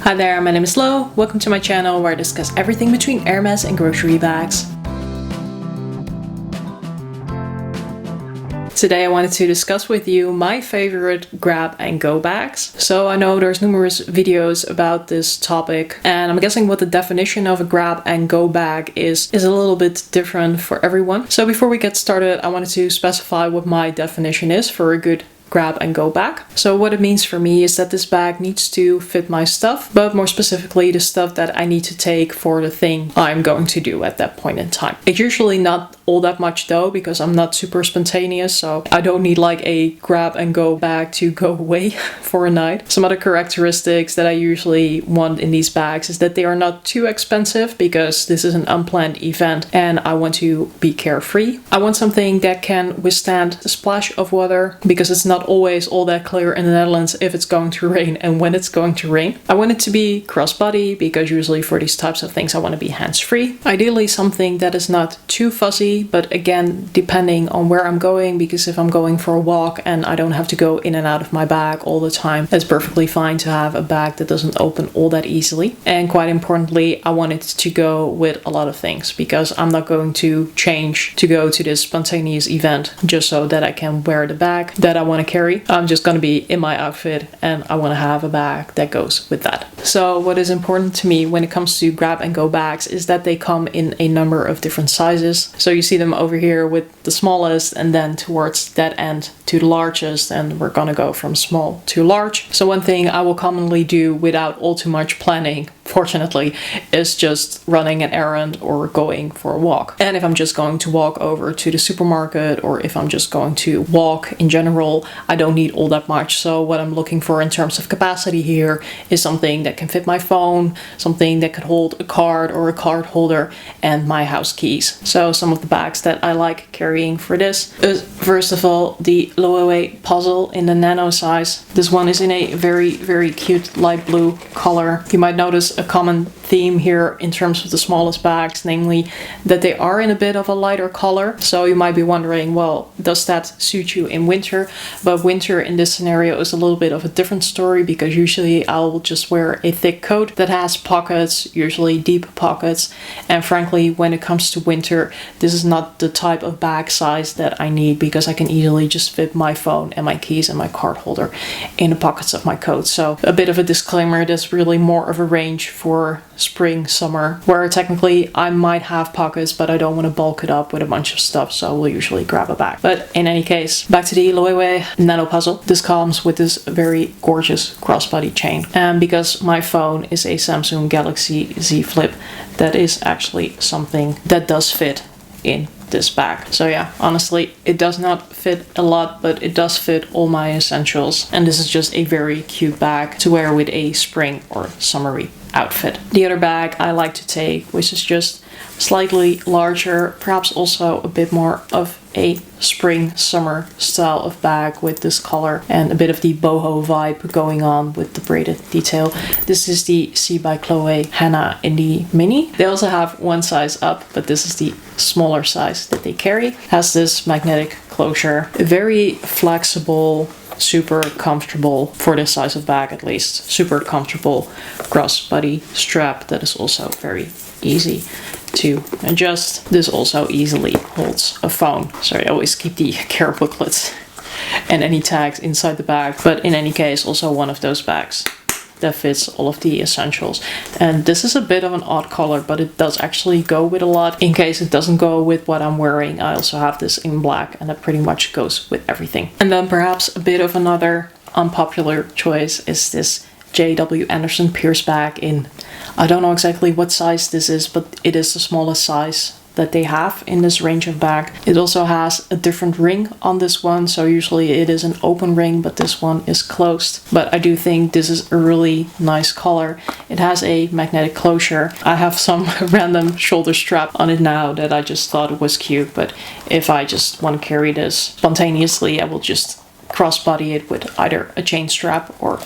Hi there, my name is Loewe. Welcome to my channel where I discuss everything between errands and grocery bags. Today I wanted to discuss with you my favorite grab-and-go bags. So I know there's numerous videos about this topic, and I'm guessing what the definition of a grab-and-go bag is a little bit different for everyone. So before we get started, I wanted to specify what my definition is for a good grab-and-go bag. So what it means for me is that this bag needs to fit my stuff, but more specifically the stuff that I need to take for the thing I'm going to do at that point in time. It's usually not all that much though, because I'm not super spontaneous, so I don't need like a grab-and-go bag to go away for a night. Some other characteristics that I usually want in these bags is that they are not too expensive, because this is an unplanned event and I want to be carefree. I want something that can withstand a splash of water, because it's not always all that clear in the Netherlands if it's going to rain and when it's going to rain. I want it to be crossbody, because usually for these types of things I want to be hands-free. Ideally something that is not too fuzzy, but again depending on where I'm going, because if I'm going for a walk and I don't have to go in and out of my bag all the time, it's perfectly fine to have a bag that doesn't open all that easily. And quite importantly, I want it to go with a lot of things, because I'm not going to change to go to this spontaneous event just so that I can wear the bag that I want to carry. I'm just going to be in my outfit and I want to have a bag that goes with that. So what is important to me when it comes to grab-and-go bags is that they come in a number of different sizes. So you see them over here with the smallest, and then towards that end to the largest, and we're gonna go from small to large. So one thing I will commonly do without all too much planning, fortunately, is just running an errand or going for a walk. And if I'm just going to walk over to the supermarket, or if I'm just going to walk in general, I don't need all that much. So what I'm looking for in terms of capacity here is something that can fit my phone, something that could hold a card or a card holder, and my house keys. So some of the bags that I like carrying for this is, first of all, the Loewe puzzle in the Nano size. This one is in a very cute light blue color. You might notice a common theme here in terms of the smallest bags, namely that they are in a bit of a lighter color. So you might be wondering, well, does that suit you in winter? But winter in this scenario is a little bit of a different story, because usually I'll just wear a thick coat that has pockets, usually deep pockets. And frankly, when it comes to winter, this is not the type of bag size that I need, because I can easily just fit my phone and my keys and my card holder in the pockets of my coat. So a bit of a disclaimer, that's really more of a range for spring, summer, where technically I might have pockets, but I don't want to bulk it up with a bunch of stuff, so I will usually grab a bag. But in any case, back to the Loewe Nano puzzle. This comes with this very gorgeous crossbody chain, and because my phone is a Samsung Galaxy Z Flip, that is actually something that does fit in this bag. So yeah, honestly, it does not fit a lot, but it does fit all my essentials, and this is just a very cute bag to wear with a spring or summery outfit. The other bag I like to take, which is just slightly larger, perhaps also a bit more of a spring summer style of bag with this color and a bit of the boho vibe going on with the braided detail. This is the C by Chloe Hana in the mini. They also have one size up, but this is the smaller size that they carry. Has this magnetic closure, very flexible, super comfortable for this size of bag, at least. Super comfortable crossbody strap that is also very easy to adjust. This also easily holds a phone. Sorry, I always keep the care booklets and any tags inside the bag, but in any case, also one of those bags that fits all of the essentials. And this is a bit of an odd color, but it does actually go with a lot. In case it doesn't go with what I'm wearing, I also have this in black, and that pretty much goes with everything. And then perhaps a bit of another unpopular choice is this J.W. Anderson Pierce bag in, I don't know exactly what size this is, but it is the smallest size that they have in this range of bag. It also has a different ring on this one, so usually it is an open ring, but this one is closed. But I do think this is a really nice color. It has a magnetic closure. I have some random shoulder strap on it now that I just thought it was cute, but if I just want to carry this spontaneously, I will just crossbody it with either a chain strap or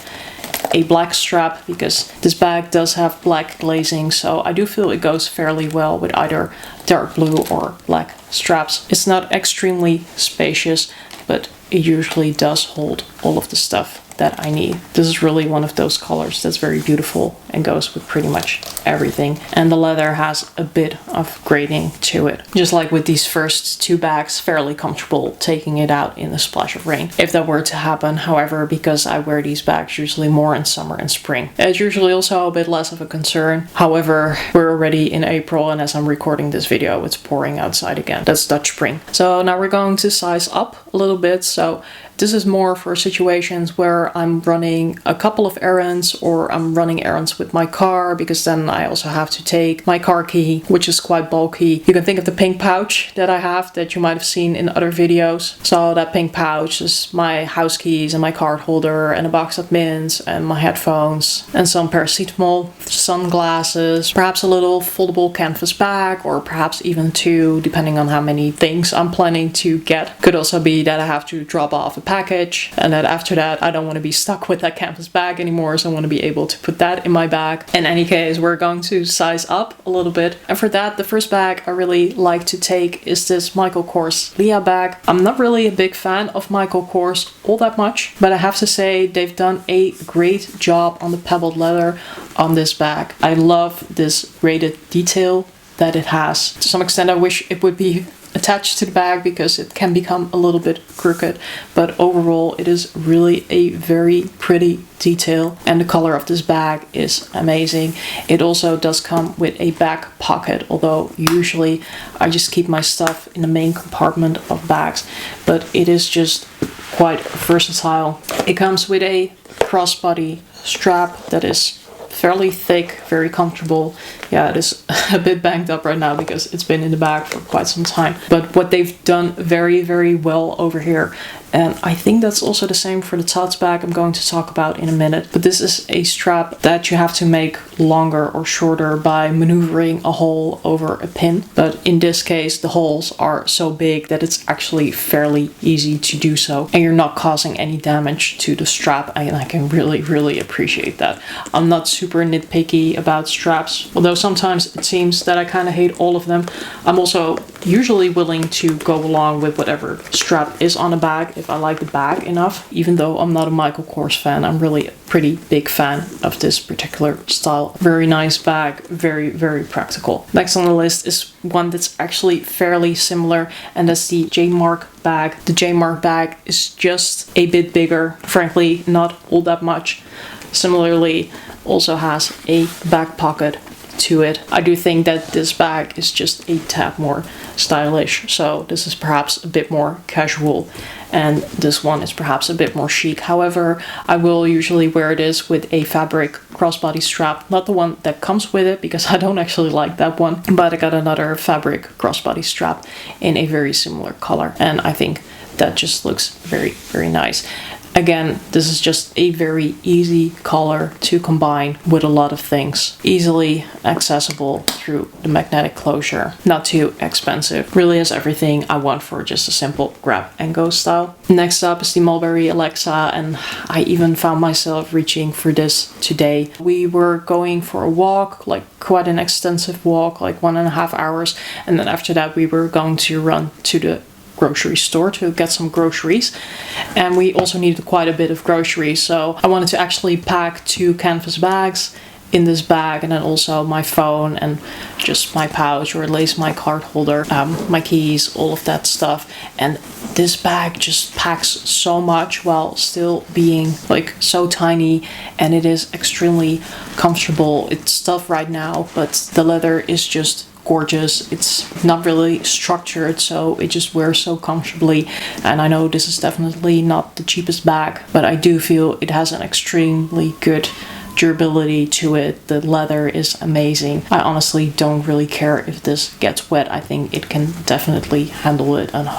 a black strap, because this bag does have black glazing, so I do feel it goes fairly well with either dark blue or black straps. It's not extremely spacious, but it usually does hold all of the stuff that I need. This is really one of those colors that's very beautiful and goes with pretty much everything. And the leather has a bit of grading to it. Just like with these first two bags, fairly comfortable taking it out in a splash of rain. If that were to happen, however, because I wear these bags usually more in summer and spring, it's usually also a bit less of a concern. However, we're already in April, and as I'm recording this video, it's pouring outside again. That's Dutch spring. So now we're going to size up a little bit. So this is more for situations where I'm running a couple of errands, or I'm running errands with my car, because then I also have to take my car key, which is quite bulky. You can think of the pink pouch that I have that you might have seen in other videos. So that pink pouch is my house keys and my card holder and a box of mints and my headphones and some paracetamol, sunglasses, perhaps a little foldable canvas bag, or perhaps even two, depending on how many things I'm planning to get. Could also be that I have to drop off a package, and that after that I don't want to be stuck with that canvas bag anymore, so I want to be able to put that in my bag. In any case, we're going to size up a little bit, and for that the first bag I really like to take is this Michael Kors Lea bag. I'm not really a big fan of Michael Kors all that much, but I have to say they've done a great job on the pebbled leather on this bag. I love this braided detail that it has. To some extent I wish it would be attached to the bag because it can become a little bit crooked, but overall it is really a very pretty detail, and the color of this bag is amazing. It also does come with a back pocket, although usually I just keep my stuff in the main compartment of bags, but it is just quite versatile. It comes with a crossbody strap that is fairly thick, very comfortable. Yeah, it is a bit banged up right now because it's been in the bag for quite some time. But what they've done very, very well over here, and I think that's also the same for the Tote bag I'm going to talk about in a minute. But this is a strap that you have to make longer or shorter by maneuvering a hole over a pin. But in this case, the holes are so big that it's actually fairly easy to do so. And you're not causing any damage to the strap. And I can really, really appreciate that. I'm not super nitpicky about straps, although sometimes it seems that I kind of hate all of them. I'm also usually willing to go along with whatever strap is on a bag if I like the bag enough. Even though I'm not a Michael Kors fan, I'm really a pretty big fan of this particular style. Very nice bag, very, very practical. Next on the list is one that's actually fairly similar, and that's the J-Marc bag. The J-Marc bag is just a bit bigger, frankly not all that much. Similarly, also has a back pocket to it. I do think that this bag is just a tad more stylish, so this is perhaps a bit more casual, and this one is perhaps a bit more chic. However, I will usually wear this with a fabric crossbody strap, not the one that comes with it because I don't actually like that one, but I got another fabric crossbody strap in a very similar color, and I think that just looks very, very nice. Again, this is just a very easy color to combine with a lot of things. Easily accessible through the magnetic closure. Not too expensive. Really has everything I want for just a simple grab and go style. Next up is the Mulberry Alexa, and I even found myself reaching for this today. We were going for a walk, like quite an extensive walk, like 1.5 hours, and then after that we were going to run to the grocery store to get some groceries, and we also needed quite a bit of groceries, so I wanted to actually pack 2 canvas bags in this bag, and then also my phone and just my pouch, or at least my card holder, my keys, all of that stuff. And this bag just packs so much while still being like so tiny, and it is extremely comfortable. It's tough right now, but the leather is just gorgeous. It's not really structured, so it just wears so comfortably. And I know this is definitely not the cheapest bag, but I do feel it has an extremely good durability to it. The leather is amazing. I honestly don't really care if this gets wet. I think it can definitely handle it, and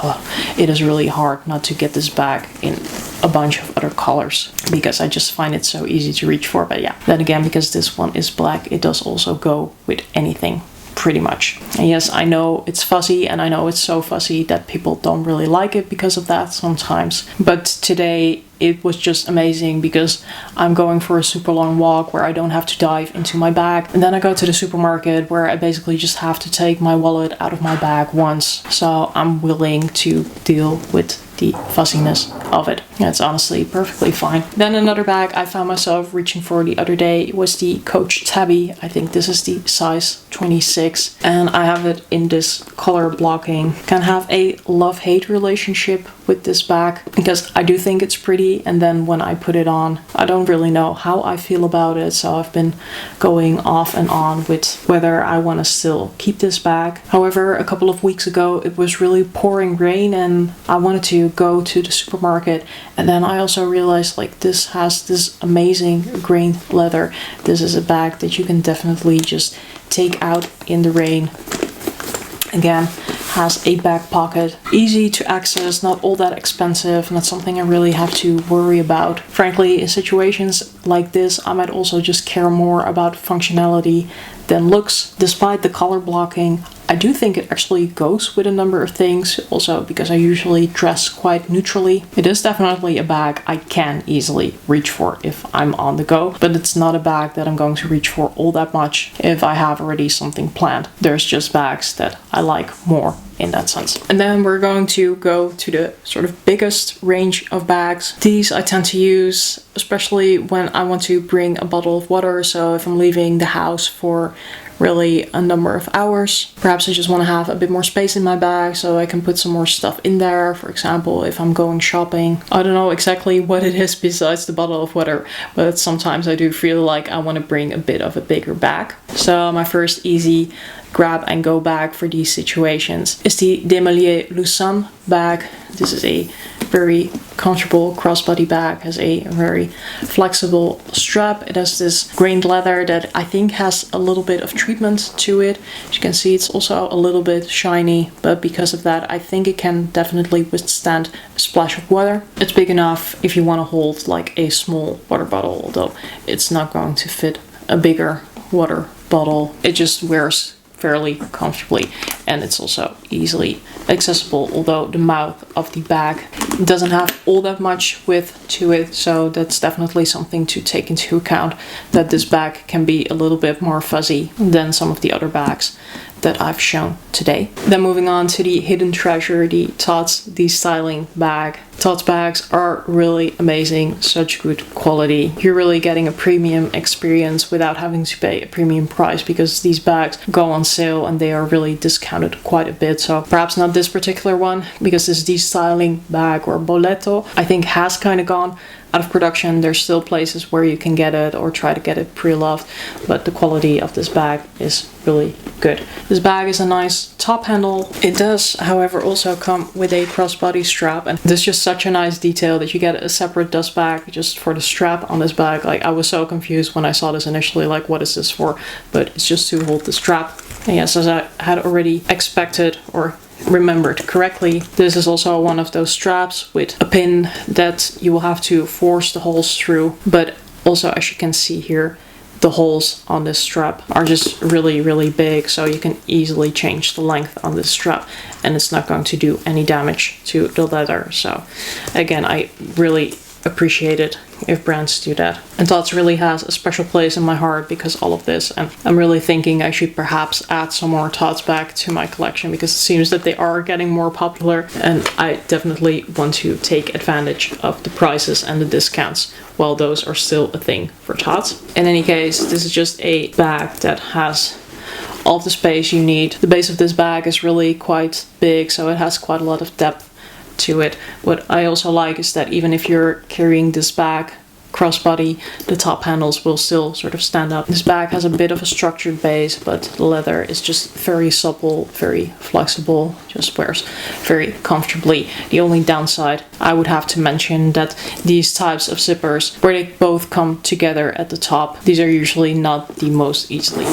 it is really hard not to get this bag in a bunch of other colors because I just find it so easy to reach for. But yeah, then again, because this one is black, it does also go with anything pretty much. And yes, I know it's fuzzy, and I know it's so fuzzy that people don't really like it because of that sometimes. But today it was just amazing because I'm going for a super long walk where I don't have to dive into my bag. And then I go to the supermarket where I basically just have to take my wallet out of my bag once. So I'm willing to deal with the fuzziness of it. It's honestly perfectly fine. Then another bag I found myself reaching for the other day was the Coach Tabby. I think this is the size 26, and I have it in this color blocking. Can have a love-hate relationship with this bag because I do think it's pretty, and then when I put it on, I don't really know how I feel about it, so I've been going off and on with whether I want to still keep this bag. However, a couple of weeks ago it was really pouring rain and I wanted to go to the supermarket, and then I also realized like this has this amazing grain leather. This is a bag that you can definitely just take out in the rain. Again, has a back pocket, easy to access, not all that expensive, not something I really have to worry about. Frankly, in situations like this, I might also just care more about functionality than looks. Despite the color blocking, I do think it actually goes with a number of things, also because I usually dress quite neutrally. It is definitely a bag I can easily reach for if I'm on the go, but it's not a bag that I'm going to reach for all that much if I have already something planned. There's just bags that I like more in that sense. And then we're going to go to the sort of biggest range of bags. These I tend to use especially when I want to bring a bottle of water, so if I'm leaving the house for really a number of hours. Perhaps I just want to have a bit more space in my bag so I can put some more stuff in there. For example, if I'm going shopping. I don't know exactly what it is besides the bottle of water, but sometimes I do feel like I want to bring a bit of a bigger bag. So my first easy grab and go bag for these situations is the DeMellier Lausanne bag. This is a very comfortable crossbody bag, has a very flexible strap. It has this grained leather that I think has a little bit of treatment to it. As you can see, it's also a little bit shiny, but because of that, I think it can definitely withstand a splash of water. It's big enough if you want to hold like a small water bottle, although it's not going to fit a bigger water bottle. It just wears fairly comfortably, and it's also easily accessible, although the mouth of the bag doesn't have all that much width to it, so that's definitely something to take into account, that this bag can be a little bit more fuzzy than some of the other bags that I've shown today. Then moving on to the hidden treasure, the Tote de-styling bag. Tote bags are really amazing, such good quality. You're really getting a premium experience without having to pay a premium price, because these bags go on sale and they are really discounted quite a bit. So perhaps not this particular one, because this de-styling bag or boleto I think has kind of gone out of production. There's still places where you can get it or try to get it pre-loved, but the quality of this bag is really good. This bag is a nice top handle. It does, however, also come with a crossbody strap, and this is just such a nice detail that you get a separate dust bag just for the strap on this bag. Like, I was so confused when I saw this initially, like, what is this for? But it's just to hold the strap. And yes, as I had already expected or remembered correctly, this is also one of those straps with a pin that you will have to force the holes through, but also, as you can see here, the holes on this strap are just really big, so you can easily change the length on this strap and it's not going to do any damage to the leather. So again, I really appreciate it if brands do that. And Tote really has a special place in my heart because all of this, and I'm really thinking I should perhaps add some more Totes back to my collection, because it seems that they are getting more popular and I definitely want to take advantage of the prices and the discounts while those are still a thing for Tote. In any case, this is just a bag that has all of the space you need. The base of this bag is really quite big, so it has quite a lot of depth to it. What I also like is that even if you're carrying this bag crossbody, the top handles will still sort of stand up. This bag has a bit of a structured base, but the leather is just very supple, very flexible, just wears very comfortably. The only downside I would have to mention that these types of zippers, where they both come together at the top, these are usually not the most easily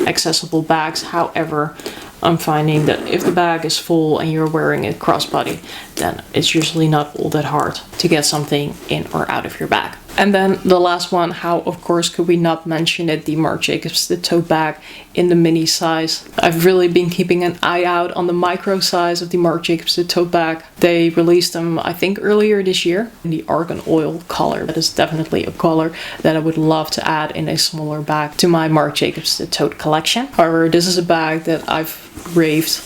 accessible bags. However, I'm finding that if the bag is full and you're wearing it crossbody, then it's usually not all that hard to get something in or out of your bag. And then the last one, how of course could we not mention it, the Marc Jacobs, the tote bag in the mini size. I've really been keeping an eye out on the micro size of the Marc Jacobs, the tote bag. They released them, I think, earlier this year in the argan oil color. That is definitely a color that I would love to add in a smaller bag to my Marc Jacobs, the tote collection. However, this is a bag that I've raved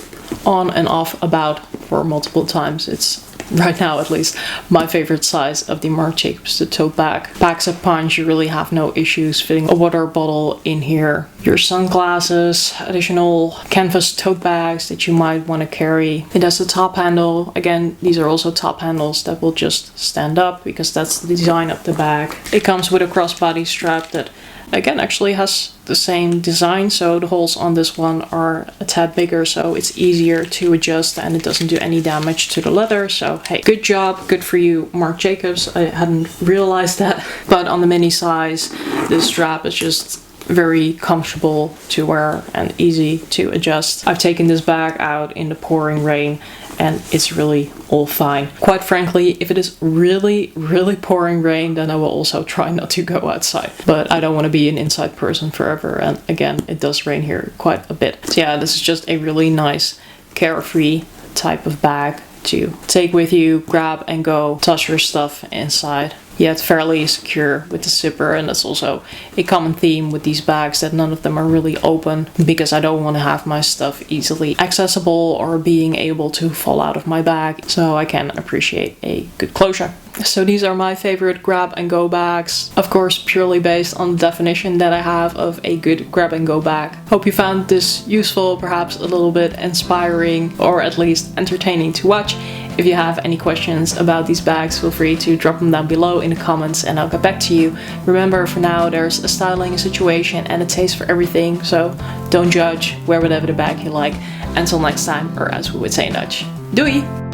on and off about for multiple times. It's right now at least, my favorite size of the Marc Jacobs the tote bag. Packs a punch, you really have no issues fitting a water bottle in here. Your sunglasses, additional canvas tote bags that you might want to carry. It has a top handle. Again, these are also top handles that will just stand up because that's the design of the bag. It comes with a crossbody strap that again actually has the same design, so the holes on this one are a tad bigger, so it's easier to adjust and it doesn't do any damage to the leather. So hey, good job, good for you, Marc Jacobs. I hadn't realized that. But on the mini size, this strap is just very comfortable to wear and easy to adjust. I've taken this bag out in the pouring rain and it's really all fine. Quite frankly, if it is really, really pouring rain, then I will also try not to go outside. But I don't want to be an inside person forever. And again, it does rain here quite a bit. So yeah, this is just a really nice, carefree type of bag to take with you, grab and go, toss your stuff inside. Yet fairly secure with the zipper, and that's also a common theme with these bags, that none of them are really open because I don't want to have my stuff easily accessible or being able to fall out of my bag, so I can appreciate a good closure. So these are my favorite grab and go bags, of course purely based on the definition that I have of a good grab and go bag. Hope you found this useful, perhaps a little bit inspiring, or at least entertaining to watch. If you have any questions about these bags, feel free to drop them down below in the comments and I'll get back to you. Remember, for now there's a styling, a situation and a taste for everything, so don't judge, wear whatever the bag you like. Until next time, or as we would say in Dutch, doei!